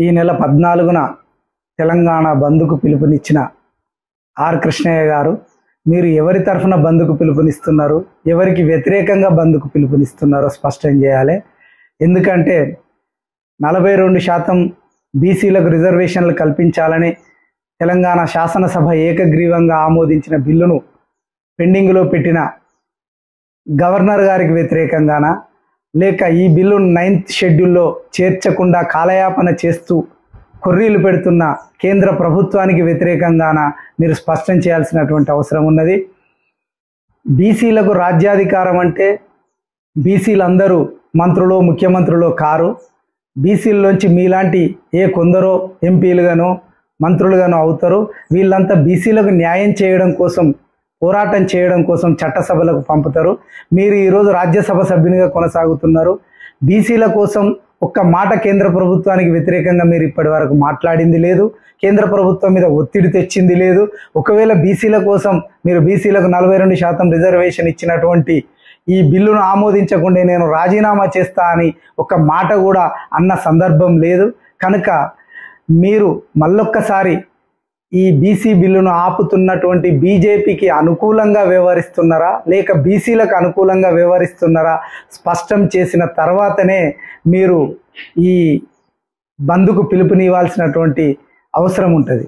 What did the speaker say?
ఈ నెల 14న తెలంగాణ బంద్కు పిలుపునిచ్చిన ఆర్ కృష్ణయ్య గారు, మీరు ఎవరి తరఫున బంద్కు పిలుపునిస్తున్నారు, ఎవరికి వ్యతిరేకంగా బంద్కు పిలుపునిస్తున్నారో స్పష్టం చేయాలి. ఎందుకంటే 42% బీసీలకు రిజర్వేషన్లు కల్పించాలని తెలంగాణ శాసనసభ ఏకగ్రీవంగా ఆమోదించిన బిల్లును పెండింగ్లో పెట్టిన గవర్నర్ గారికి వ్యతిరేకంగానా, లేక ఈ బిల్లును 9th షెడ్యూల్లో చేర్చకుండా కాలయాపన చేస్తూ కొర్రీలు పెడుతున్న కేంద్ర ప్రభుత్వానికి వ్యతిరేకంగానా మీరు స్పష్టం చేయాల్సినటువంటి అవసరం ఉన్నది. బీసీలకు రాజ్యాధికారం అంటే బీసీలందరూ మంత్రులు ముఖ్యమంత్రులు కారు. బీసీల్లోంచి మీలాంటి కొందరో ఎంపీలుగానో మంత్రులుగానో అవుతారు. వీళ్ళంతా బీసీలకు న్యాయం చేయడం కోసం, పోరాటం చేయడం కోసం చట్టసభలకు పంపుతారు. మీరు ఈరోజు రాజ్యసభ సభ్యునిగా కొనసాగుతున్నారు. బీసీల కోసం ఒక్క మాట కేంద్ర ప్రభుత్వానికి వ్యతిరేకంగా మీరు ఇప్పటి వరకు మాట్లాడింది లేదు. కేంద్ర ప్రభుత్వం మీద ఒత్తిడి తెచ్చింది లేదు. ఒకవేళ బీసీల కోసం మీరు బీసీలకు 42% రిజర్వేషన్ ఇచ్చినటువంటి ఈ బిల్లును ఆమోదించకుండా నేను రాజీనామా చేస్తా అని ఒక మాట కూడా అన్న సందర్భం లేదు. కనుక మీరు మళ్ళొక్కసారి ఈ బీసీ బిల్లును ఆపుతున్నటువంటి బీజేపీకి అనుకూలంగా వ్యవహరిస్తున్నారా, లేక బీసీలకు అనుకూలంగా వ్యవహరిస్తున్నారా స్పష్టం చేసిన తర్వాతనే మీరు ఈ బంద్కు పిలుపునివ్వాల్సినటువంటి అవసరం ఉంటుంది.